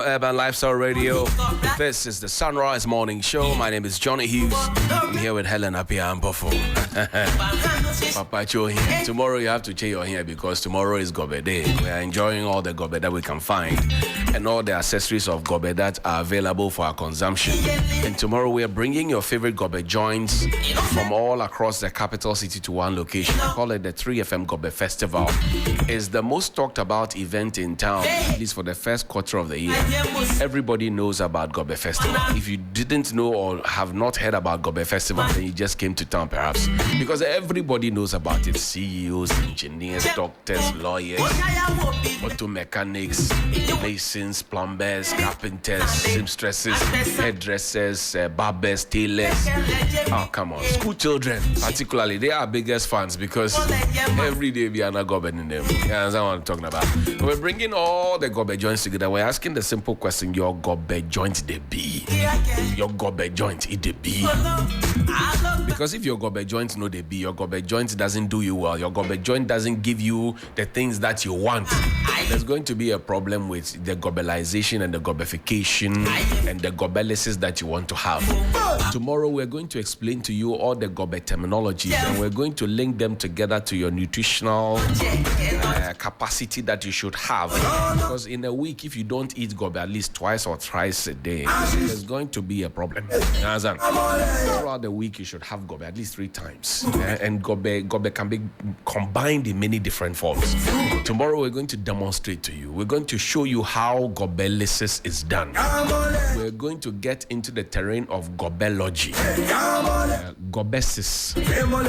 Urban Lifestyle Radio. This is the Sunrise Morning Show. My name is Johnny Hughes. I'm here with Helen Apia and Pofo. Papa Cho here. Tomorrow you have to check your hair because tomorrow is Gobe Day. We are enjoying all the Gobe that we can find and all the accessories of Gobe that are available for our consumption. And tomorrow we are bringing your favorite Gobe joints from all across the capital city to one location. We call it the 3FM Gobe Festival. It's the most talked about event in town, at least for the first quarter of the year. Everybody knows about Gobe Festival. If you didn't know or have not heard about Gobe Festival, then you just came to town perhaps. Because everybody knows about it. CEOs, engineers, doctors, lawyers, auto mechanics, masons, plumbers, carpenters, seamstresses, hairdressers, barbers, tailors. Oh, come on. School children, particularly, they are our biggest fans because every day we are not Gobe in them. You understand what I'm talking about? We're bringing all the Gobe joints together. We're asking the simple question, your Gobe joint they be? Your Gobe joint it they be? Because if your Gobe joint no they be, your Gobe joint doesn't do you well, your Gobe joint doesn't give you the things that you want, there's going to be a problem with the Gobelization and the Gobification and the Gobelices that you want to have. Tomorrow we're going to explain to you all the Gobe terminologies and we're going to link them together to your nutritional capacity that you should have. Because in a week, if you don't eat Gobe at least twice or thrice a day, there's going to be a problem. Throughout the week, you should have Gobe at least 3 times. And Gobe can be combined in many different forms. Tomorrow, we're going to demonstrate to you. We're going to show you how Gobelysis is done. We're going to get into the terrain of Gobology, Gobesis.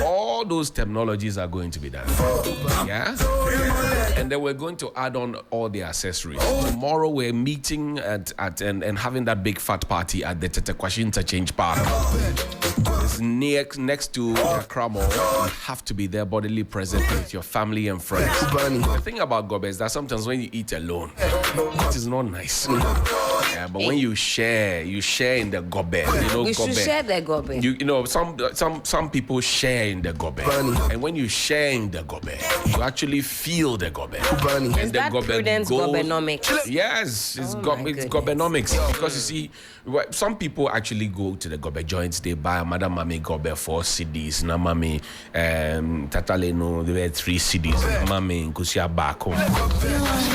All those terminologies are going to be done. Yeah? And then we're going to add on all the accessories. Tomorrow we're meeting and having that big fat party at the Tetequashi Interchange Park. It's next to Kramo. You have to be there bodily present with your family and friends. The thing about Gobe is that sometimes when you eat alone, it is not nice. Yeah, but when you share in the Gobe. You know, we Gobe. Should share the Gobe. You know, some people share in the Gobe. And when you share in the Gobe, you actually feel the Gobe. Is that Prudence Gobenomics? Yes, it's Gobenomics. Because you see, some people actually go to the Gobe joints, they buy a Madam Mami Gobe 4 CDs, na Mami Tataleno, they were 3 CDs, Mami Nkusia back home.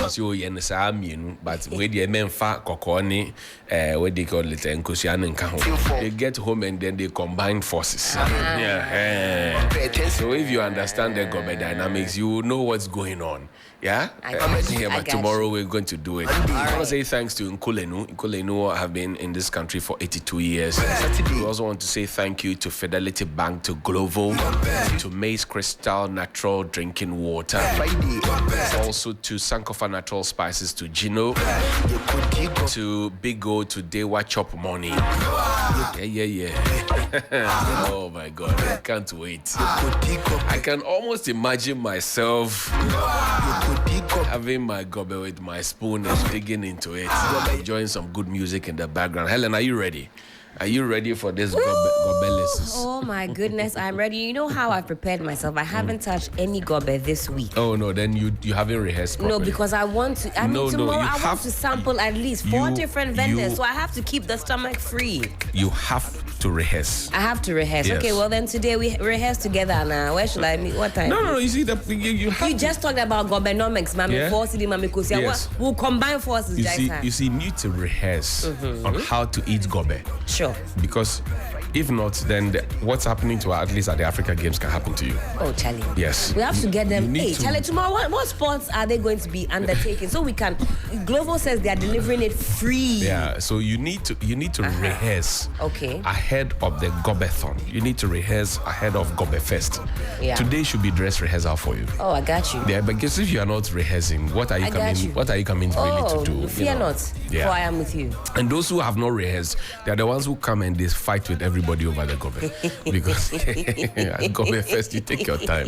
So you but where the men fat kokoni, where they call it Nkusia Nkaho. They get home and then they combine forces. Yeah. So if you understand the Gobe dynamics, you know what's going on. Yeah? But tomorrow we're going to do it. I want to say thanks to Nkulenu. Nkulenu have been in this country for 82 years. We also want to say thank you to Fidelity Bank, to Glovo, to Amese Crystal Natural Drinking Water, also to Sankofa Natural Spices, to Gino, to Big O, to Dewa Chop Money. Yeah. Oh my God, I can't wait. I can almost imagine myself having my Gobe with my spoon and digging into it, enjoying some good music in the background. Helen, are you ready? Are you ready for this Gobelysis? Oh my goodness, I'm ready. You know how I've prepared myself. I haven't touched any Gobe this week. Oh no, then you haven't rehearsed properly. No, because I want to. Tomorrow I want to sample at least 4 different vendors, so I have to keep the stomach free. You have to rehearse. I have to rehearse. Yes. Okay, well then today we rehearse together now. Where should I meet? What time? No. You see you have. You just talked about Gobenomics, Mami Forcidi, Mami Kusia. Yes. We'll combine forces. You see, you need to rehearse on how to eat Gobe. Sure. Because if not, then what's happening to our athletes at the Africa Games can happen to you. Oh, Charlie. Yes. We have to get them. Hey, Charlie, tomorrow, what sports are they going to be undertaking? So we can. Glovo says they are delivering it free. Yeah. So you need to rehearse. Okay. Ahead of the Gobeathon. You need to rehearse ahead of Gobe Fest. Yeah. Today should be dress rehearsal for you. Oh, I got you. Yeah, because if you are not rehearsing, what are you coming really to do? Fear not. Yeah. For I am with you. And those who have not rehearsed, they are the ones who come and they fight with everybody over the Gobe. Because Gobe Fest, you take your time.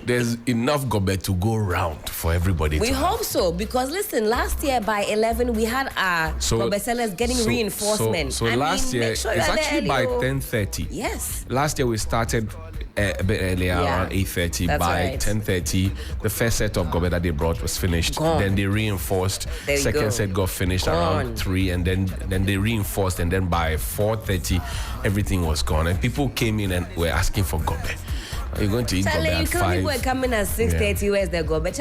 There's enough Gobe to go round for everybody. We hope so, because listen, last year by 11 we had our Gobe sellers getting reinforcement. So last year, it's actually by 10:30. Yes. Last year we started a bit earlier, around 8:30. By 10:30, the first set of gobe that they brought was finished. Then they reinforced. Second set got finished around 3, and then they reinforced, and then by 4:30, everything was gone. And people came in and were asking for gobe. Are you going to eat gobe at 5? People were coming at 6:30. Where's the gobe?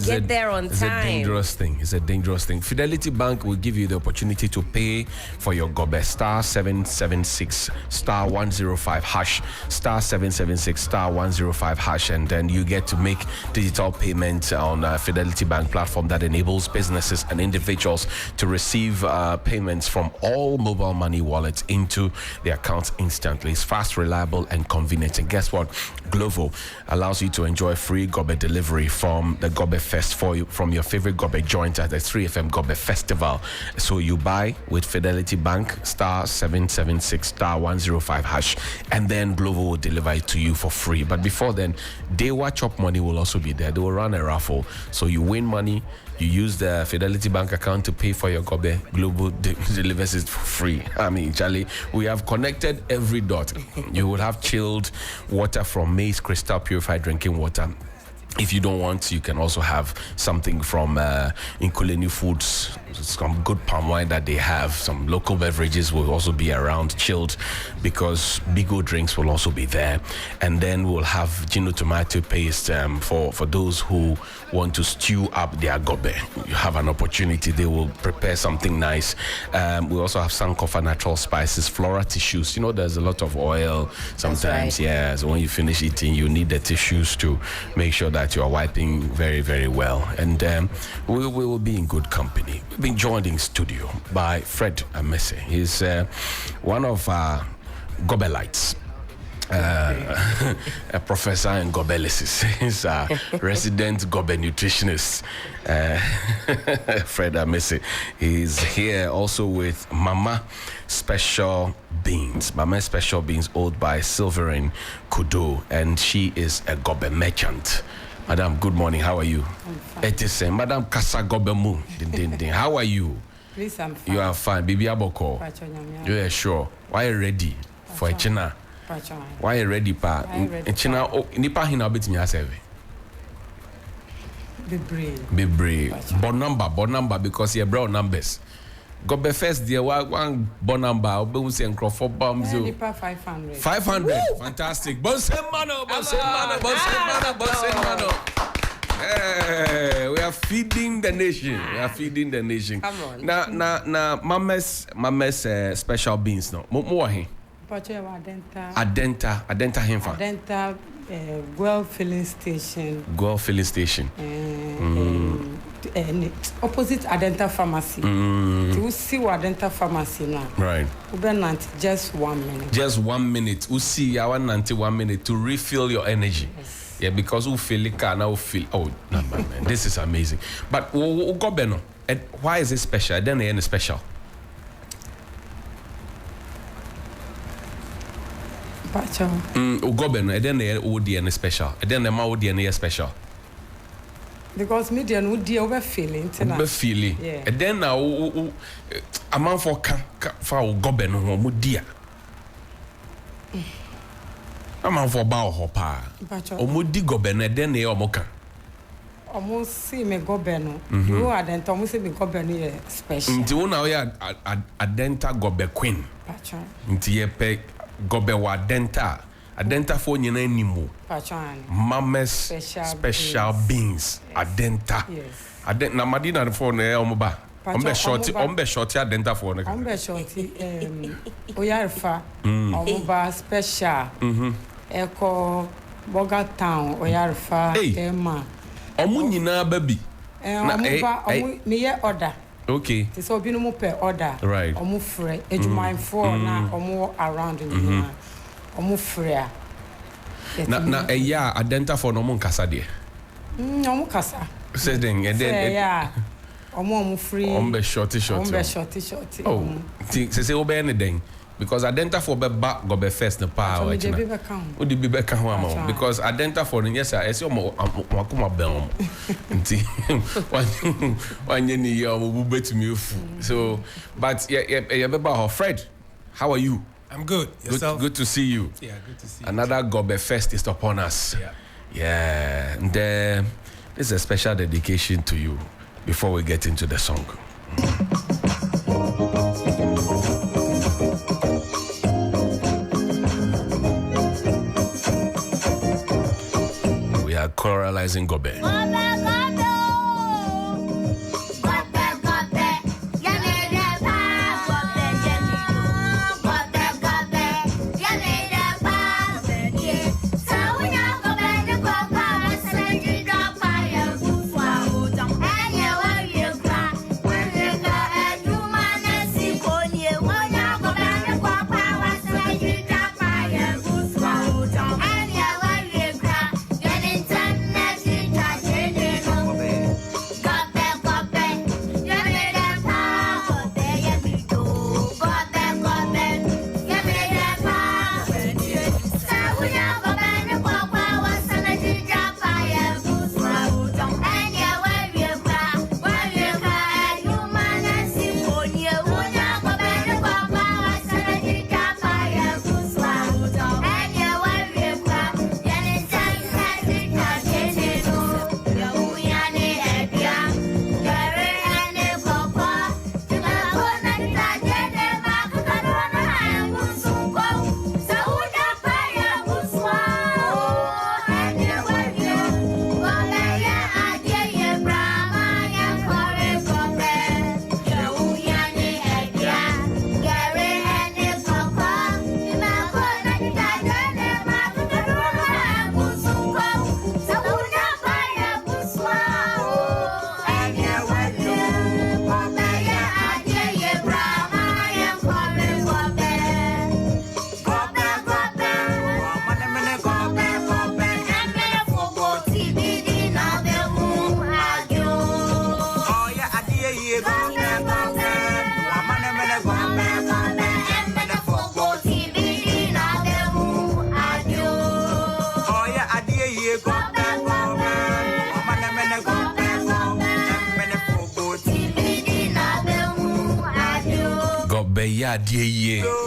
Get there on time. It's a dangerous thing. It's a dangerous thing. Fidelity Bank will give you the opportunity to pay for your gobe. *776 *105 hash, *776 *105 hash, and then you get to make digital payments on a Fidelity Bank platform that enables businesses and individuals to receive payments from all mobile money wallets into their accounts instantly. It's fast, reliable, and convenient. And guess what? Glovo allows you to enjoy free gobe delivery from the Gobe Fest from your favorite gobe joint at the 3FM Gobe Festival. So you buy with Fidelity Bank *776 *105 hash, and then Glovo will deliver it to you for free. But before then, Dewa Chop Money will also be there. They will run a raffle, so you win money. You use the Fidelity Bank account to pay for your gobe. Global delivers it for free. I mean, Charlie, we have connected every dot. You will have chilled water from Amese Crystal Purified Drinking Water. If you don't want, you can also have something from Inkuleni Foods, some good palm wine that they have. Some local beverages will also be around, chilled, because Bigo drinks will also be there. And then we'll have Gino tomato paste for those who want to stew up their gobe. You have an opportunity. They will prepare something nice. We also have Sankofa natural spices, Flora tissues. You know, there's a lot of oil sometimes. Right. Yeah, so when you finish eating, you need the tissues to make sure that you are wiping very, very well. And we will be in good company. We've been joined in studio by Fred Amese. He's one of our Gobelites. A professor in gobelysis. He's a resident gobe nutritionist. Fred Amese. He's here also with Mama Special Beans. Mama Special Beans, owned by Silverine Kudo, and she is a gobe merchant. Madam, good morning. How are you? I'm fine. It is Madam Kasa Gobemu. How are you? Please, I'm fine. You are fine. Bibi Aboko. You are sure? Why are you ready for a china? Why are you ready, pa? China, nipa hina bit me aseve. Be brave. Bon number, because you're brown numbers. Gobe first there one bon number. Obe say Crawford bombs. Nipa 500. 500. Fantastic. Bon semano. Hey, we are feeding the nation. Come on. Now, Mama's special beans no. More here. Adenta himfa. Adenta Guel filling station. Opposite Adenta pharmacy. You see what Adenta pharmacy now. Right. Just 1 minute. Just 1 minute. You see, I want 1 minute to refill your energy. Yes. Yeah, because you feel it now feel. Oh, no, man, this is amazing. But Gobeno, why is it special? Then they ain't special. Gobeno, then they are special. Then the ma special. Because median would deal with feeling. Yeah. And then now, a man for Gobeno, Mudia. A man for Bao Hopa. Omudi Gobeno, then they are moka. Almost see me Gobeno. You are then almost see me Gobeno special. Until now, you are Adenta Gobe Queen. Until you pay Gobe Wadenta. Adenta for you anymore. Mama's special beans. Yes. Adenta. Yes. Adenta Namadina for ne omoba. Ombe shorty Adenta for ne. Ombe shorty Oyarfa. Omoba special. Eko Boga Town Oyarfa Emma. Omu nyina baby. Omu me order. Okay. So binu mo per order. Right. Omu free. Ejumai for na omu around in omu free. Na yeah, Adenta for no mon kasa de. Omu kasa. Say then and then yeah. Omu free. Ombe shorty. Oh. Say obe anything. Because Adenta for be back Gobe first the power. Odi be back home because Adenta for yes I see mo akuma bel. Nti one ye omo bubetumi ofu. So but yeah be ba Fred, how are you? I'm good. Yourself? Good to see you. Yeah, good to see you. Another Gobe Fest is upon us. Yeah. Yeah. And this is a special dedication to you before we get into the song. We are choralizing Gobe.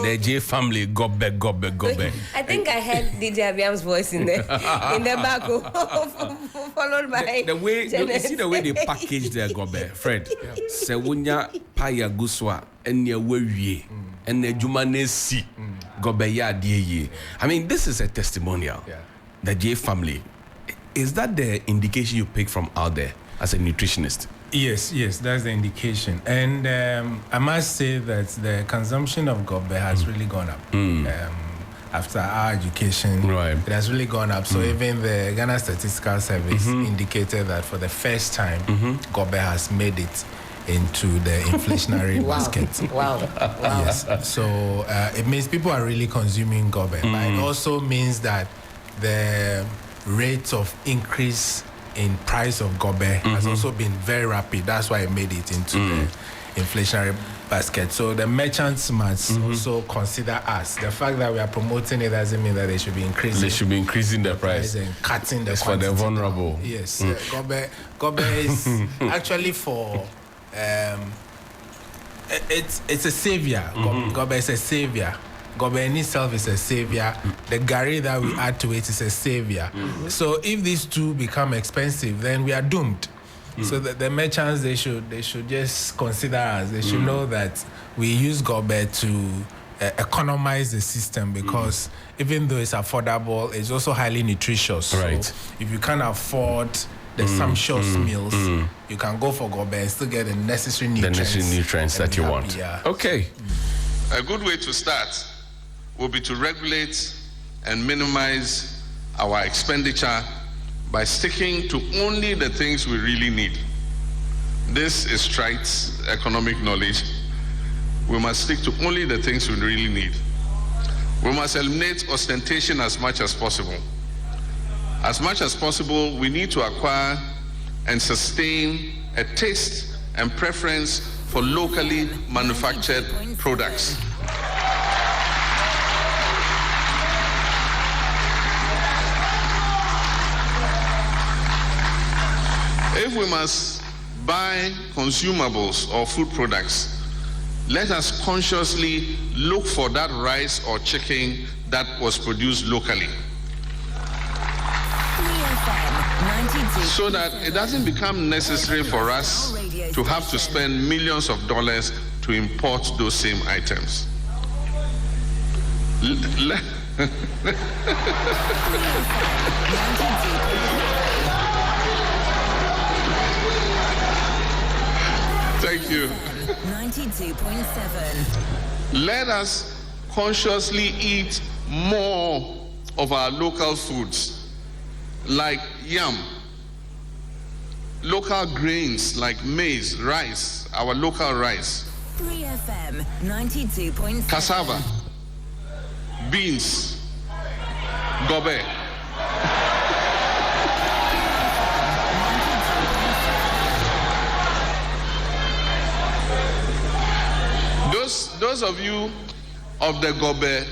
The J family, Gobe. I think I heard DJ Abiam's voice in the back, followed by the way you see the way they package their Gobe, Fred. Sewunya paya guswa enya wewie enya jumane si Gobe ya dieye. I mean, this is a testimonial. Yeah. The J family. Is that the indication you pick from out there as a nutritionist? Yes, that's the indication. And I must say that the consumption of Gobe has really gone up. After our education, right. It has really gone up. So even the Ghana Statistical Service indicated that for the first time, Gobe has made it into the inflationary basket. Wow. Yes. So it means people are really consuming Gobe. But it also means that the rate of increase in price of Gobe has also been very rapid. That's why it made it into the inflationary basket. So the merchants must also consider us. The fact that we are promoting it doesn't mean that they should be increasing. They should be increasing the price And cutting the it's for the vulnerable. Yes. Gobe is actually for it's a savior. Gobe is a savior. Gobe in itself is a savior. The gari that we add to it is a savior. So if these two become expensive, then we are doomed. So the merchants, they should just consider us. They should know that we use Gobe to economize the system, because even though it's affordable, it's also highly nutritious. Right. So if you can't afford the sumptuous meals, you can go for Gobe and still get the necessary nutrients. That you want. Yeah. Okay. A good way to start will be to regulate and minimize our expenditure by sticking to only the things we really need. This is trite economic knowledge. We must stick to only the things we really need. We must eliminate ostentation as much as possible. As much as possible, we need to acquire and sustain a taste and preference for locally manufactured products. If we must buy consumables or food products, let us consciously look for that rice or chicken that was produced locally, so that it doesn't become necessary for us to have to spend millions of dollars to import those same items. Thank you. 92.7. Let us consciously eat more of our local foods, like yam, local grains like maize, rice, our local rice, 3FM 92.7. cassava, beans, gobe. Those of you of the gobe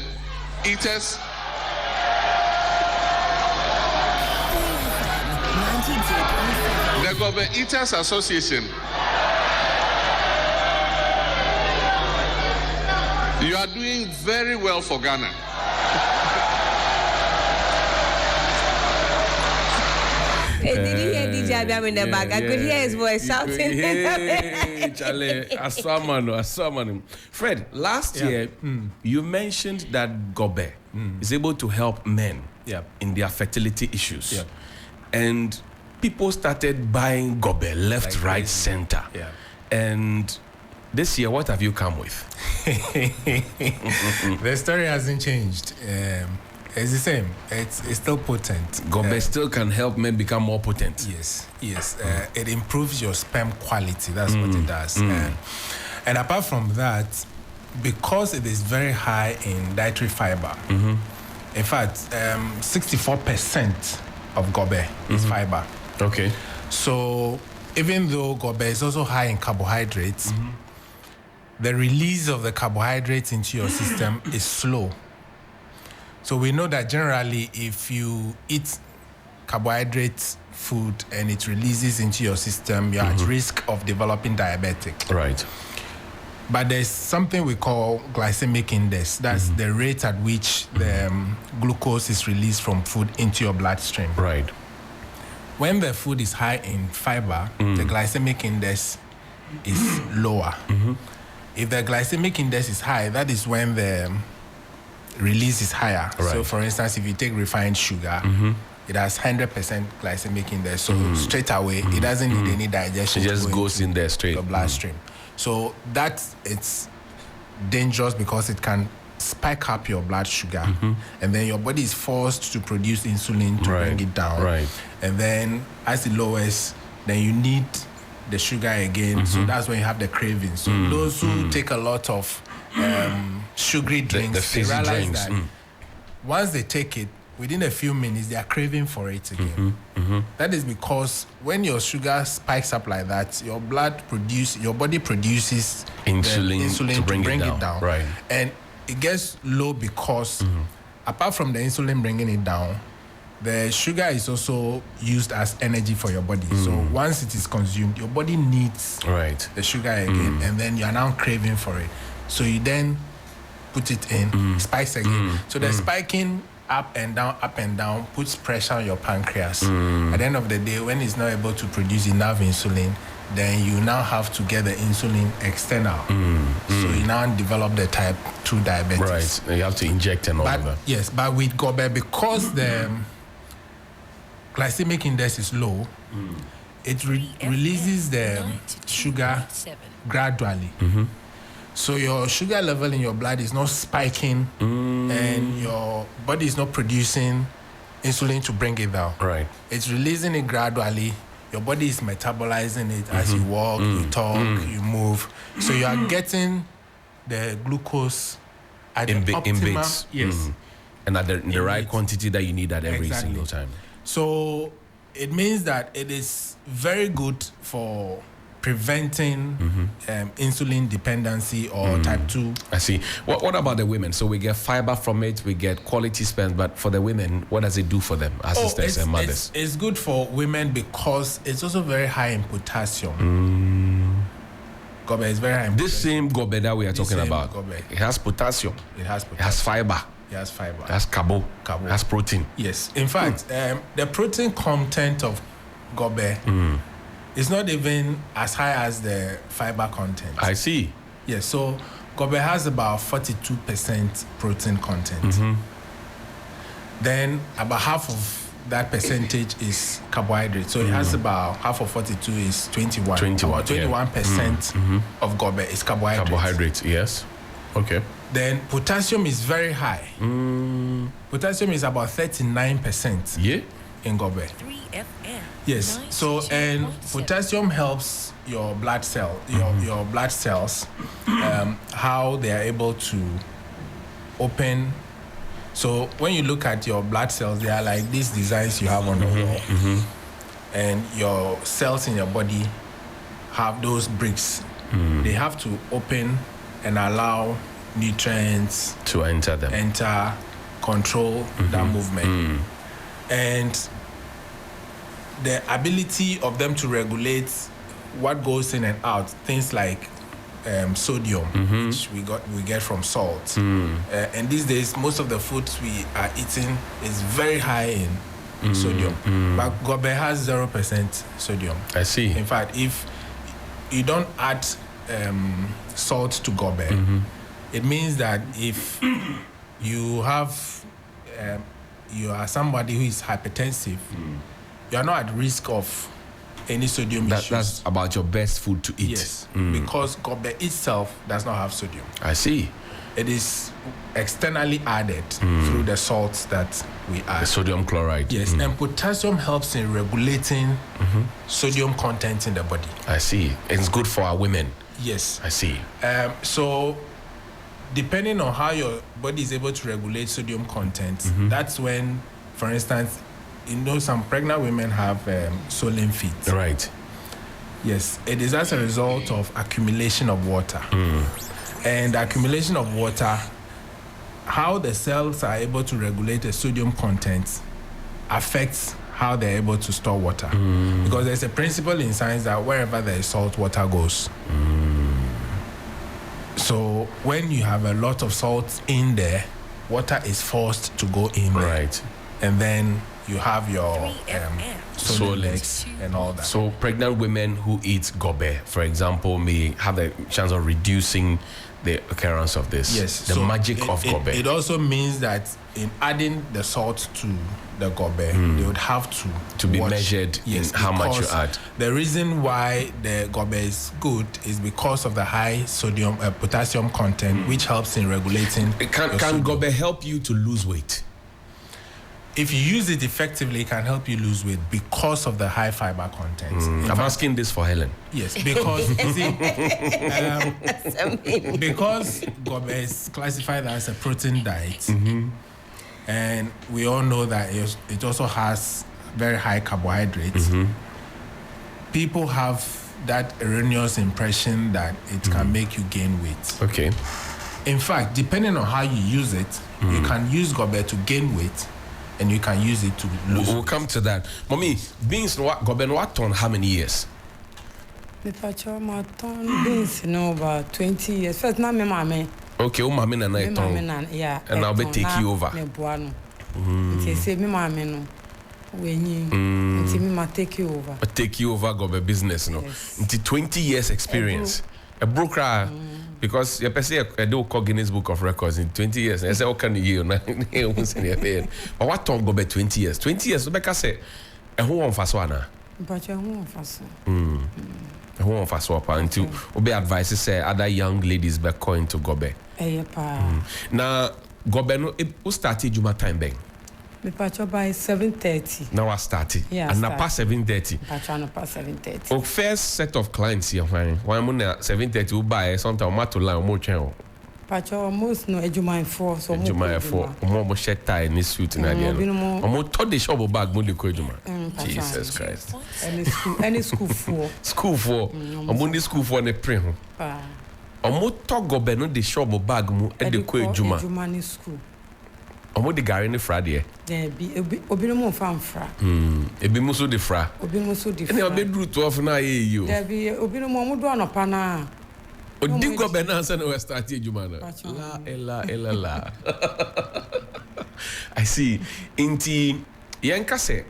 eaters, 92.7. the Gobe Eaters Association, you are doing very well for Ghana. Hey, did you hear DJ Abiam in the back? I could hear his voice shouting. Hey, Charlie, Asamanu. Fred, last year you mentioned that Gobe is able to help men in their fertility issues. Yeah. And people started buying Gobe left, Like right, crazy. center. Yeah. And this year, what have you come with? The story hasn't changed. It's the same. It's still potent. Gobe still can help men become more potent. Yes. It improves your sperm quality. That's what it does. And apart from that, because it is very high in dietary fiber, in fact, 64% of Gobe is fiber. Okay. So even though Gobe is also high in carbohydrates, the release of the carbohydrates into your system is slow. So we know that generally if you eat carbohydrate food and it releases into your system, you're at risk of developing diabetic. Right. But there's something we call glycemic index. That's the rate at which the glucose is released from food into your bloodstream. Right. When the food is high in fiber, the glycemic index is lower. If the glycemic index is high, that is when the release is higher. Right. So, for instance, if you take refined sugar, it has 100% glycemic index. So, straight away, it doesn't need any digestion. It to just go goes into in there straight. the bloodstream. So, it's dangerous because it can spike up your blood sugar, and then your body is forced to produce insulin to bring it down. Right. And then as it lowers, then you need the sugar again. So that's when you have the cravings. So those who take a lot of sugary drinks, the they fizzy realize drinks. that once they take it, within a few minutes, they are craving for it again. That is because when your sugar spikes up like that, your body produces the Insulin to bring it down. Right. And it gets low because apart from the insulin bringing it down, the sugar is also used as energy for your body. So once it is consumed, your body needs Right. the sugar again, and then you are now craving for it. So you then put it in, spikes again. So the spiking up and down puts pressure on your pancreas. At the end of the day, when it's not able to produce enough insulin, then you now have to get the insulin external. So you now develop the type 2 diabetes. Right. And you have to inject and all of that. Yes, but with Gobe, because the glycemic index is low, it releases the sugar gradually. So your sugar level in your blood is not spiking, and your body is not producing insulin to bring it down. Right. It's releasing it gradually. Your body is metabolizing it as you walk, you talk, you move. So you are getting the glucose at In the optimum. bits. Yes. And at the right bits. quantity that you need at every Exactly. single time. So it means that it is very good for preventing insulin dependency or type 2. I see. What about the women? So we get fiber from it, we get quality sperm, but for the women, what does it do for them as sisters and mothers? It's good for women because it's also very high in potassium. Gobe is very high in This same gobe that we are talking same about, gobe. it has potassium, It has it has fiber, It has fiber. it has carbo, it has protein. Yes. In fact, the protein content of gobe is not even as high as the fiber content. I see. Yes. So gobe has about 42% protein content. Then about half of that percentage is carbohydrate. So it has about half of 42 is 21. 21, About 21% of gobe is carbohydrate. Carbohydrates, yes. Okay. Then potassium is very high. Potassium is about 39% Yeah. in gobe. 3FM. Yes. So and potassium helps your blood cell, your blood cells, how they are able to open. So when you look at your blood cells, they are like these designs you have on the wall, and your cells in your body have those bricks. They have to open and allow nutrients To enter them. enter, control that movement, and the ability of them to regulate what goes in and out, things like sodium, which we get from salt. And these days, most of the foods we are eating is very high in sodium. But gobe has 0% sodium. I see. In fact, if you don't add salt to gobe, it means that if you have you are somebody who is hypertensive, you are not at risk of any sodium issues. That's about your best food to eat. Yes, because gobe itself does not have sodium. I see. It is externally added through the salts that we The add. sodium chloride. Yes, and potassium helps in regulating sodium content in the body. I see. It's good for our women. Yes. I see. So, depending on how your body is able to regulate sodium content, that's when, for instance, some pregnant women have swollen feet. Right. Yes, it is as a result of accumulation of water. And the accumulation of water, how the cells are able to regulate the sodium content affects how they're able to store water. Because there's a principle in science that wherever there is salt, water goes. So when you have a lot of salt in there, water is forced to go in there. Right. And then you have your swollen legs and all that. So pregnant women who eat gobe, for example, may have a chance of reducing the occurrence of this. Yes. The so magic of gobe. It also means that in adding the salt to the gobe, they would have to be watch, measured in how much you because add. The reason why the gobe is good is because of the high sodium, potassium content, which helps in regulating. Can your sodium. gobe help you to lose weight? If you use it effectively, it can help you lose weight because of the high fiber content. In I'm fact, asking this for Helen. yes, because you see, because gobe is classified as a protein diet, and we all know that it also has very high carbohydrates. People have that erroneous impression that it can make you gain weight. Okay. In fact, depending on how you use it, you can use gobe to gain weight, and you can use it to lose. We'll come to that. Mommy, beans gobe what on how many years? Me pacho ma ton beans no about 20 years. First na me mama. Okay, mama na Me na mama ton. na yeah. And I'll be take you over. Me boa no. Nti say me mama no. Wenyi. Nti me ma take you over. Take you over gobe business, no. Yes. Into 20 years experience. A broker. Because you say I do call Guinness Book of Records in 20 years. I say, how can you na? But what time gobe 20 years? 20 years. Rebecca say, who on fast one? Pacho hu faso. Who on fast one? Until obe advice say other young ladies back going to gobe. Eye pa. Now gobe no who started Juma time bang. Me pacho by 7:30. Now I started. Yeah, And now past 7:30. Pacho no past 7:30. O first set of clients here when mo na 7:30 we buy sometimes ma to line mo twen o. Pacho most no ejuma for so mo. Juma for mo shirt tie ni suit na there no. Mo to the shop bag mo dey ko juma. Jesus Christ. Any school for. School for mo ni school for na pre ho. Pa. Mo to gobe no the shop bag mo e dey ko juma. Ejuma ni school. Mo the gari ni fra there. There be obi no mo fra. Ebi mo so the fra. Obi no so di. Ene obi duru 12 na ye yi o. There be obi no mo do anopa na. Odi governance and we start Jumana. La ela. I see. Inti yenka se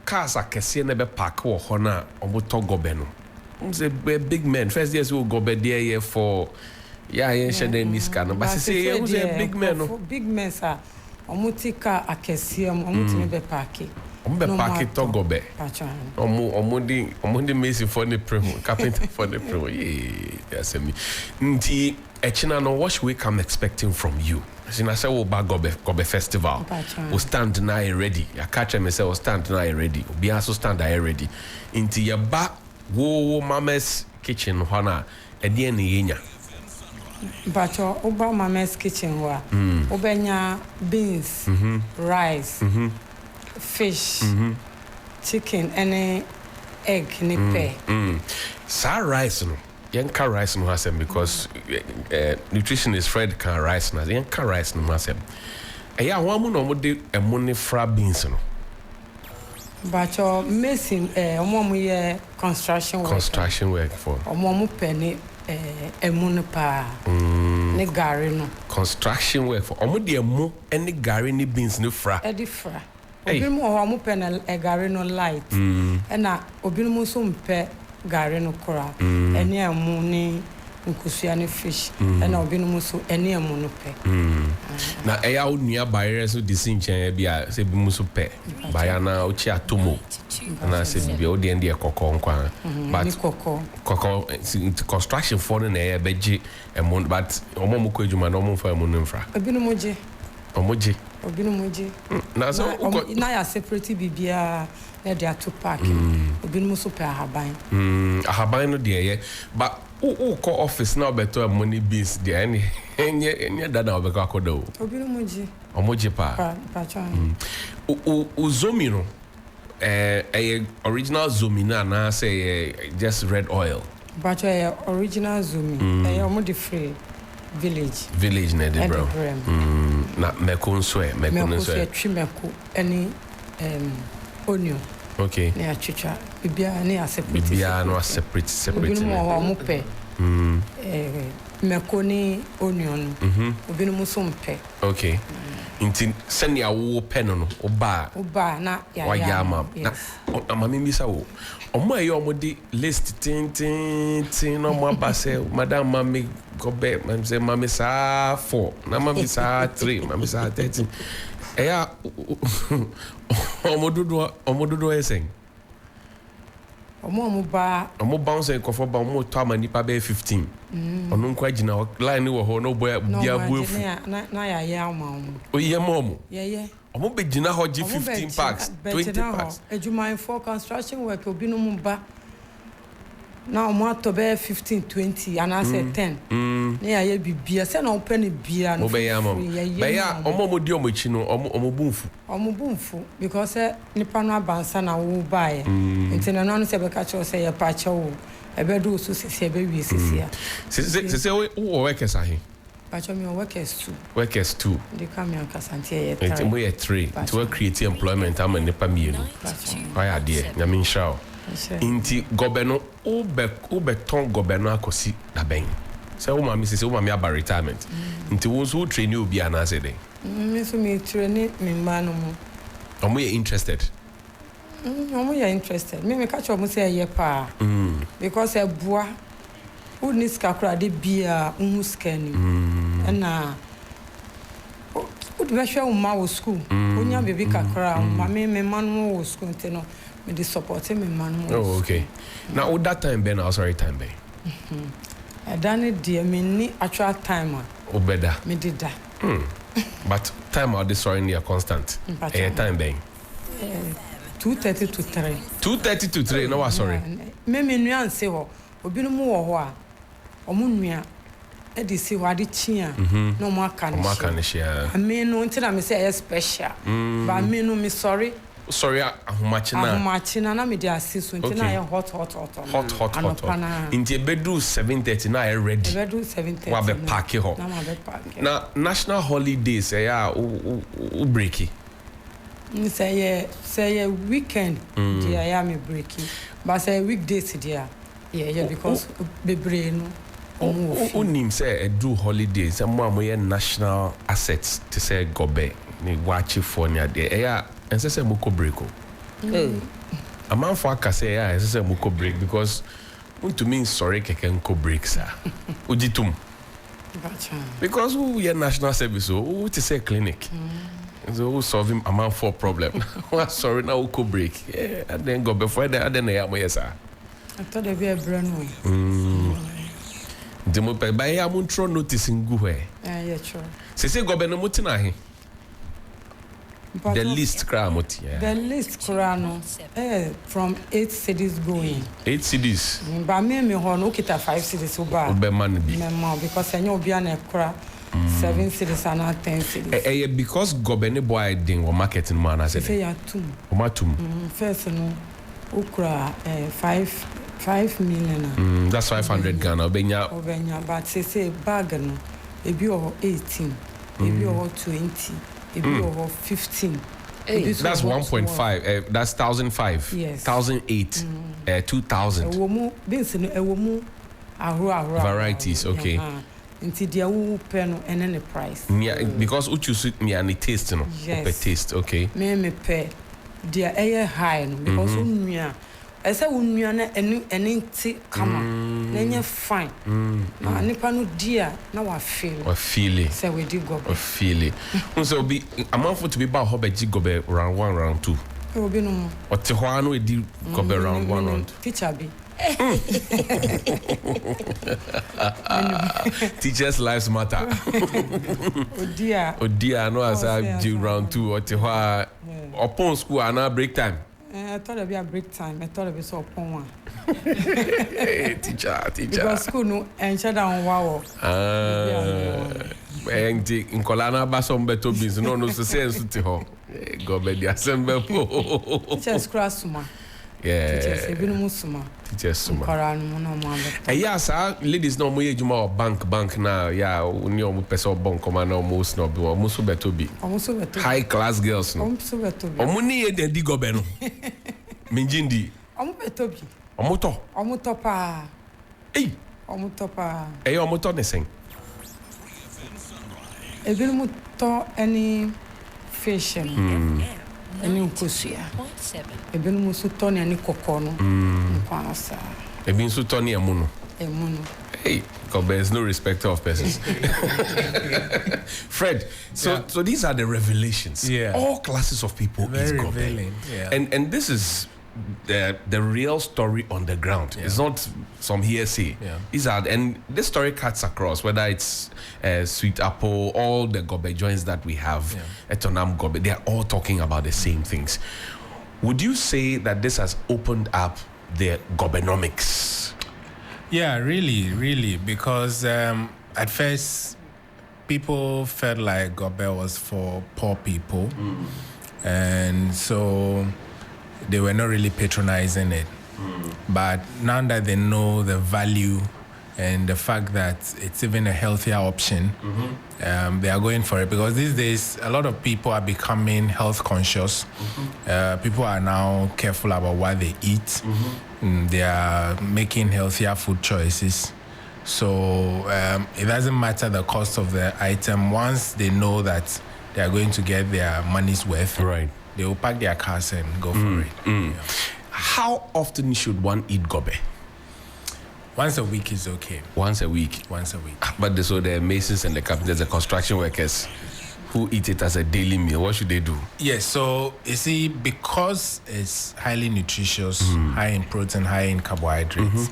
cars akese na be park wo ho na omo to gobeno. Say big men first years we go be there for shede this kind. But say you say big men no. Big men sir. Omo tika akese omo timi be park. Omo be park to go be. Omo di Amese for the premo, carpenter for the premo. Yes me. Nti echina no what should we come expecting from you? I say we back gobe festival. We stand now ready. I catch me say we stand now ready. We also stand there ready. Nti ya ba wo Mama's kitchen hona edi ene yenya. Bacho oba Mama's kitchen wa. Obenya beans, rice, fish, chicken, any egg ni pear. Sa rice no. Yanka rice no hasem because nutritionist Fred can rice na yanka rice no hasem. Eya ho amu no mo de emo ne fra beans no. Bacho Amese omo ye construction work for. Omo penny emo ne pa. Ne gari no. Construction work for. Omo de emo any gari ni beans no fra. Edi fra. Obi mo omo penny gari no light. Na obi mo so mpe gari no kora. Eni emo ni nkusua ne fish. Na obi no so eni emo no pe. Na eya wo nua bayere so disinchen bia se bi muso pe bayana o chi atomo na se bi o de ndie kokko nkwa but kokko construction for na e beji emon but omo mo ko ejuma na omo fa emon nfra obi no moje obi no moje na so na ya separate bibia na dia to park obi no so pe ahaban no de ye but o ko office na obeto money beans de enye dada obeko akodo obi no moje omoje pa o zomi no original zomi na say just red oil but original zomi omo de free village na de bro na meko so trimeko any onion. Okay. Ne achicha bibia ne separate. Bibia no separate. Obi no mo pe. Meko ni onion. Obi no so mpe. Okay. Inti send ya wo pen no oba na ya ma. Na amami mi sa wo. Omo ayo omo di list tin no mo abase madam mami gobe say mami sa 4 na mami sa 3 mami sa 13. Eya omododo esen omo bounce kofo ba omo to amani pa be 15 onu nkwa gina line wo ho no boy bia buefu na ya ama o ye momo ye omo be gina ho gi 15 packs 20 packs ejuma for construction work obi no mu ba na omo ato be 15 20 and I said 10 na ya bibia se na open bia no be ya omo mo di omo chi no omo bumfu because nipa no abansa na wo bae ntina no se be ka cho se ya pa cho wo e be do so se be wi sisia se wo workers ahe pa cho me workers 2 they come here kasante ye 3 mo ye 3 to create employment am nipa mienu why ade nyame nshao inti gobeno ube ton gobeno akosi da ben se wo mami se wo mami aba retirement inti wo so train obi anase den me so me train me manu mo omo ye interested me catch omo say ye pa because e boa who needs kakra de bia unhu scan na o de hwe o ma wo school onya baby kakra ma me manu wo school nteno me dey support me manu. Oh, okay. Now, all that time ben, sorry time ben. I done it dear me ni actual time. Oh, better. Me did that. But time out this sorry near constant. Time ben. 2:30 to 3. 2:30 to 3. No, sorry. Me nua nse ho. Obi no mu wo ho a. Omo nua e dey see wade chia. No mo aka ni. Mo aka ni share. Me no ntina me say special. But me no me sorry. Sorry, ahumachina na me dey assist ntina ya hot. Inti bedu 7:30 na I ready. Bedu 7:30. Wa be park ho. Na national holidays u breaki. Say weekend dia ya me breaki. But say weekdays dia. Yeah, because bebre no Unim say do holidays. Some more national assets to say gobe. Ni watch for nya de. Yeah, and say muko breako. A man for ka say yeah, say muko break because to mean sorry keke muko break sir. Ujitum. Because we are national service, who to say clinic. So who solving a man for problem. Sorry now muko break. Yeah, and then go before that then yeah, sir. I thought there'd be a brand new. Demo pe ba ya muntro notice ngu he. Yeah, sure. Say go be no mutina he. The list cry moti. The list krano from 8 cities going. 8 cities. But me ho no kita 5 cities uba. Obe man bi. Me because enyo obi na kra 7 cities and 10 cities. Because gobene boy din o marketing man as say ya tum. O matum. First no ukra 5 million. That's 500 Ghana. Obenya but say bag no ebi o 18, ebi o 20, ebi o 15. That's 1.5. That's 1,005. Yes. 1,008. 2,000. Ewomu beans no ewomu ahro. Varieties, okay. Until dia wo pay no and the price. Because you choose me and the taste no. Yes. Per taste, okay. Me pay dia air high no because unua I say unua na enti kama na nya fine. Na nipa no dia na wa feel. Or feel it. Say we did go. Or feel it. So be a man for to be about hobeji gobe round 1 round 2. E obi no. Or te ho anu e di gobe round 1 round. Teacher be. Teachers' lives matter. Odia, no as I do round 2 or te ho upon school and now break time. I thought it'd be a break time. I thought it'd be so upon one. Teacher. Because school no and shut down wow. In Colana Basson Beto Biz, no sense to ho. Go be the assembly. Teachers cross suma. Yeah. Teachers even musuma. Teachers suma. Koran no more. Yeah, sir. Ladies no more juma bank now. Yeah, uni omu peso bon koma na almost no be almost beto bi. High class girls no. Almost beto bi. Omuni e den di go be no. Minjindi. Omu beto bi. Omoto. Omuto pa. Ei. Omuto pa. Omoto ne sen. Ebi mu to any fish. Any nkosia. Ebi mu so to any kokko no. Nkwasa. Ebi so to ne emu no. Emu no. Hey, God, there's no respecter of persons. Fred, so these are the revelations. Yeah. All classes of people Very is revealing. Yeah. And this is the real story on the ground. Yeah. It's not some hearsay. Yeah. These are, and this story cuts across, whether it's Sweet Apple, all the gobe joints that we have, Etonam gobe, they are all talking about the same things. Would you say that this has opened up the gobenomics? Yeah, really, because at first people felt like gobe was for poor people, and so they were not really patronizing it. But now that they know the value and the fact that it's even a healthier option, they are going for it, because these days a lot of people are becoming health conscious. People are now careful about what they eat. They are making healthier food choices. So it doesn't matter the cost of the item. Once they know that they are going to get their money's worth, Right. they will pack their cars and go for it. Yeah. How often should one eat gobe? Once a week is okay. Once a week. Once a week. But so the masons and the carpenters, the construction workers who eat it as a daily meal, what should they do? Yes, so you see, because it's highly nutritious, high in protein, high in carbohydrates,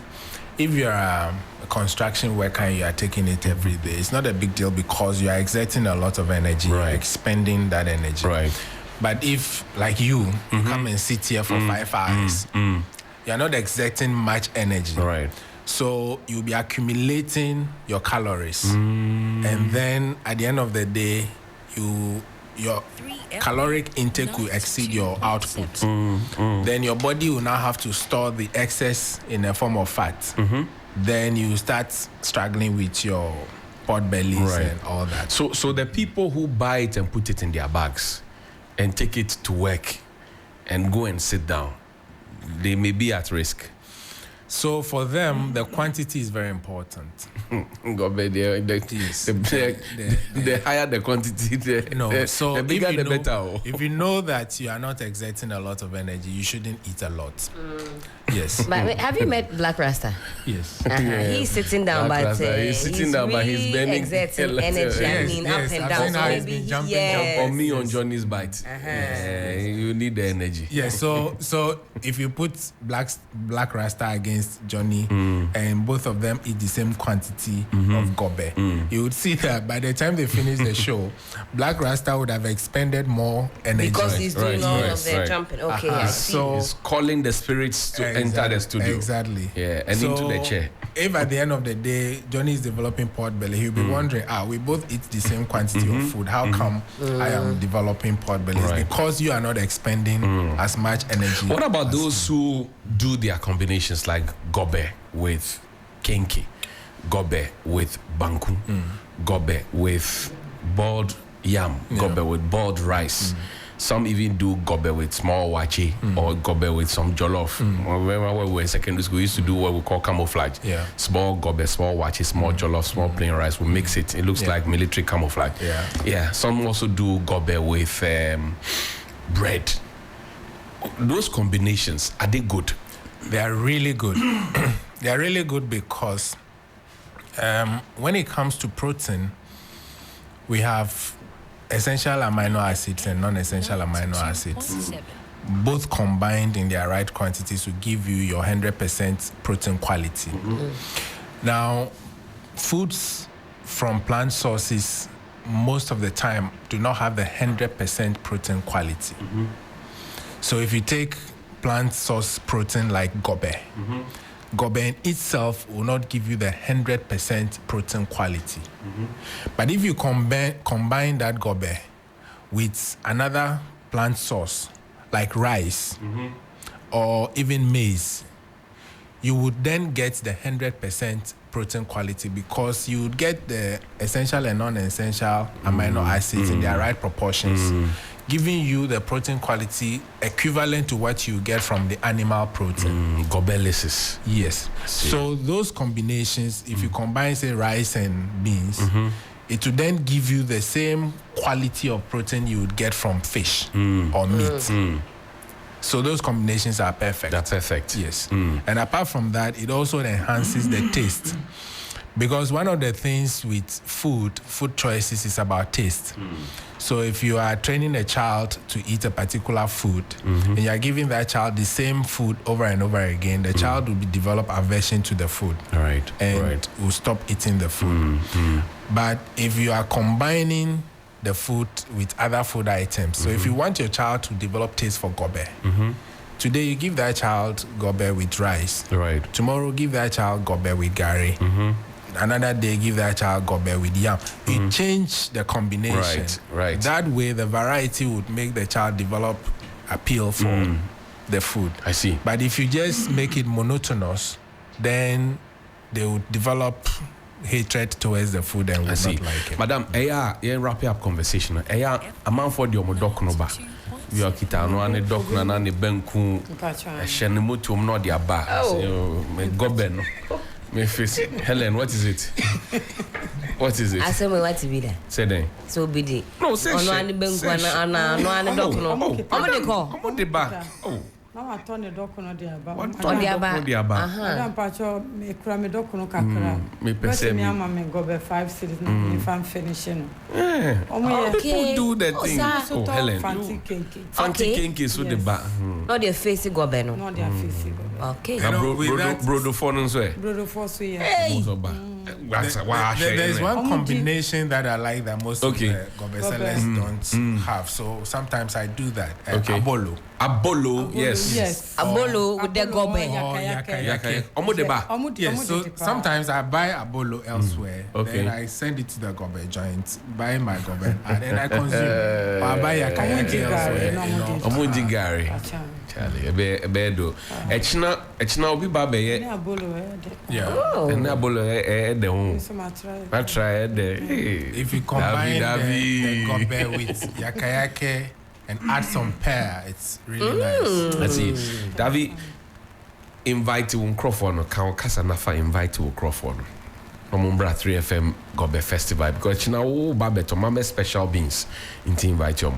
if you're a construction worker and you are taking it every day, it's not a big deal because you are exerting a lot of energy, you're expending that energy. Right. But if, like you come and sit here for 5 hours, you're not exerting much energy. Right. So you'll be accumulating your calories. And then at the end of the day, your caloric intake will exceed your output. Then your body will now have to store the excess in a form of fat. Then you start struggling with your pot bellies and all that. So the people who buy it and put it in their bags and take it to work and go and sit down, they may be at risk. So for them, the quantity is very important. Gobe, the higher the quantity, the bigger the better. If you know that you are not exerting a lot of energy, you shouldn't eat a lot. Yes. But wait, have you met Black Rasta? Yes. He's sitting down, but he's sitting down, but he's really burning exerting energy. I mean, Yes, up and I've down. seen So how he's maybe been jumping, Or me on Johnny's bite. You need the energy. Yeah, so if you put Black Rasta against Johnny and both of them eat the same quantity of gobe, you would see that by the time they finish the show, Black Rasta would have expended more energy. Because he's doing all of the jumping. Okay, I see. So He's calling the spirits to enter the studio. Exactly. Yeah, and into the chair. If at the end of the day Johnny is developing pot belly, he'll be wondering, we both eat the same quantity of food. How come I am developing pot belly? It's because you are not expending as much energy. What about those who do their combinations like gobe with kenke, gobe with banku, gobe with boiled yam, gobe with boiled rice? Some even do gobe with small wachi or gobe with some jollof. When we were in secondary school, we used to do what we call camouflage. Yeah. Small gobe, small wachi, small jollof, small plain rice. We mix it. It looks like military camouflage. Yeah. Some also do gobe with bread. Those combinations, are they good? They are really good. They are really good because when it comes to protein, we have essential amino acids and non-essential amino acids, both combined in their right quantities to give you your 100% protein quality. Now, foods from plant sources most of the time do not have the 100% protein quality. So if you take plant source protein like gobe, gobe in itself will not give you the 100% protein quality. But if you combine that gobe with another plant source like rice or even maize, you would then get the 100% protein quality because you would get the essential and non-essential amino acids in their right proportions, giving you the protein quality equivalent to what you get from the animal protein. Gobelisis. Yes. So those combinations, if you combine, say, rice and beans, it would then give you the same quality of protein you would get from fish or meat. So those combinations are perfect. That's perfect. Yes. And apart from that, it also enhances the taste. Because one of the things with food choices is about taste. So if you are training a child to eat a particular food and you are giving that child the same food over and over again, the child will develop aversion to the food. And will stop eating the food. But if you are combining the food with other food items, so if you want your child to develop taste for gobe, today you give that child gobe with rice. Tomorrow give that child gobe with gari. Another day give that child gobe with yam. You change the combination. That way the variety would make the child develop appeal for the food. I see. But if you just make it monotonous, then they would develop hatred towards the food and would not like it. Madam, wrap up conversation. A man for the omodokunoba. You are kitano and the dokuna and the benku. A shenemutum no dia ba. Goben. Me face. Helen, what is it? What is it? I said, what to be there? Say then. So be the. No, say no ani benku ana dokuno. Omo de ko. Omo de ba. Oh. Now I turn the dock on the aba. On the aba. Madam Pacho, me cry me dock on kakra. Me pese me. Me go be 5 cities now. If I'm finishing. People do that thing. Oh, Helen. Fancy cake. Fancy cake is so the ba. Not their face go be no. Not their face go. Okay. Brodo phone so. Brodo for so yeah. There's one combination that I like that most of the gobe sellers don't have. So sometimes I do that. Abolo. Abolo, yes. Abolo with the gobe. Yaka. Omo de ba. Yes, so sometimes I buy abolo elsewhere. Then I send it to the gobe joint, buy my gobe, and then I consume. Or I buy yaka elsewhere. Omo jigari. Charlie, a bedo. Echina obi ba be ye. Yeah. And abolo the home. I try the. If you combine the gobe with yakayake and add some pear, it's really nice. Let's see. Davi, invite wo nkrofo no kan kasa na fa invite wo nkrofo no Omumbra 3FM Gobe Festival because now Babeto Mama special beans into invite you.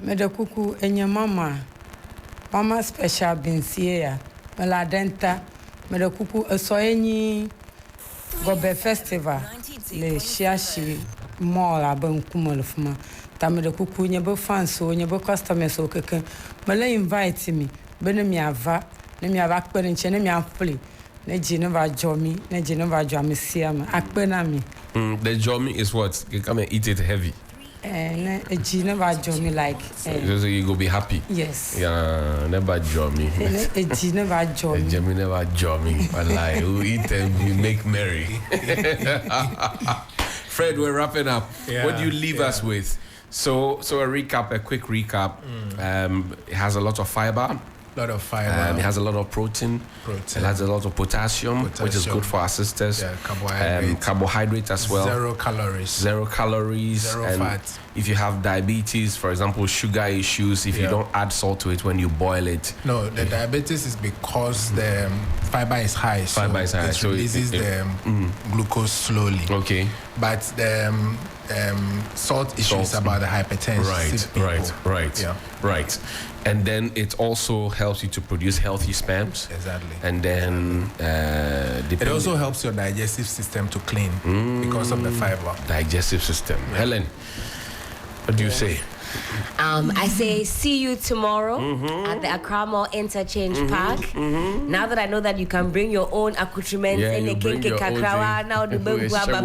Medakuku enye mama special beans here. Meladenta medakuku esoyenyi Gobe Festival le shiashi mall abankumolfuma. Ta medakuku nyebe fans so nyebe customers so keke. Mele invite me. Bene mi ava akpere nche ne mi afli. The jomi is what? You come and eat it heavy. Like so you go be happy. Yes. Yeah, never jomi. Jomi never jomi. But like we eat and we make merry. Fred, we're wrapping up. Yeah, what do you leave us with? So a quick recap. It has a lot of fiber. Lot of fiber. It has a lot of protein. It has a lot of potassium, which is good for our sisters. Yeah, carbohydrate as well. 0 calories. Zero and fat. If you have diabetes, for example, sugar issues, if you don't add salt to it when you boil it. No, the diabetes is because the fiber is high. Fiber is high. It releases the glucose slowly. Okay. But the salt issues about the hypertension. Right. And then it also helps you to produce healthy sperms. Exactly. And then it also helps your digestive system to clean because of the fiber. Digestive system. Yeah. Helen, what do you say? I say see you tomorrow at the Accra Mall Interchange Park. Now that I know that you can bring your own accoutrements and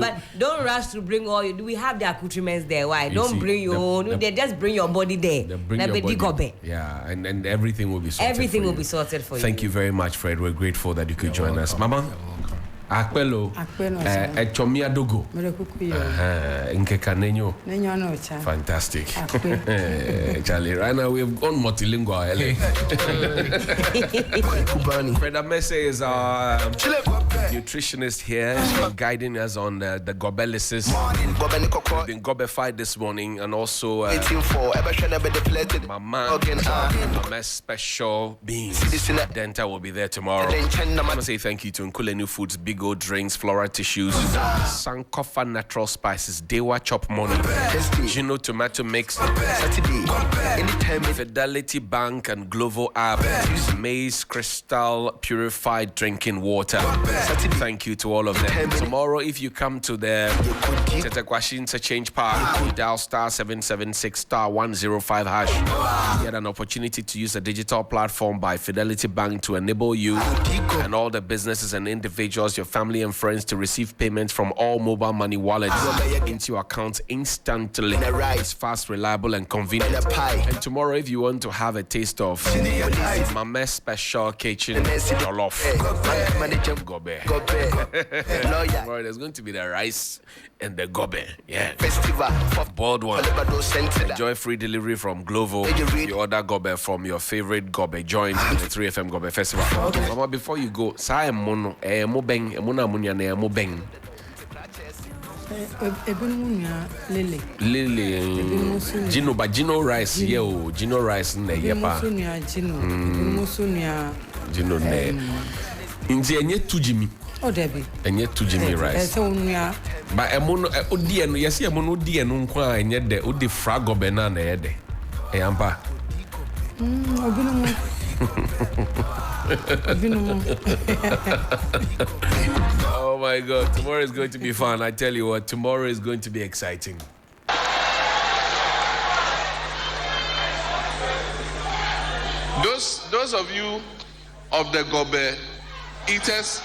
but don't rush to bring all you do. We have the accoutrements there. Why? Don't bring your own. They just bring your body there. Yeah, and everything will be sorted. Everything will be sorted for you. Thank you very much, Fred. We're grateful that you could join us. Mama? Akpelo. Echomia dogo. Nkekanenyo. Fantastic. Charlie, right now we've gone multilingual. Fred Amese is our nutritionist here. She's been guiding us on the gobelisis. We've been gobified this morning, and also Mama special beans. Denta will be there tomorrow. I want to say thank you to Nkulenu Foods, Big O Drinks, Flora Tissues, Sankofa Natural Spices, Dewa Chop Money, Gino Tomato Mix, Fidelity Bank and Glovo app, Amese Crystal Purified Drinking Water. Thank you to all of them. Tomorrow, if you come to the Tetequashi Interchange Park, you dial *776 *105 hash. You had an opportunity to use a digital platform by Fidelity Bank to enable you and all the businesses and individuals, your family and friends, to receive payments from all mobile money wallets into your account instantly. It's fast, reliable, and convenient. And tomorrow, if you want to have a taste of Mama Special Kitchen Jollof, Gobe. Tomorrow, there's going to be the rice and the gobe. Yeah. Boiled one. Enjoy free delivery from Glovo. You order gobe from your favorite gobe joint in the 3FM Gobe Festival. Mama, before you go, say mono, mobeng, emuna munya ne mobeng. Lily. Gino, but Gino rice, Gino rice ne yepa. Gino ne. Inti enye tujimi. Oh, Debbie. And yet to Jimmy rice. But a mono, Odian, yes, a mono dear, no, and yet the Udi Frago banana, Ede. Ampa. Oh my God, tomorrow is going to be fun. I tell you what, tomorrow is going to be exciting. Those of you of the gobe eaters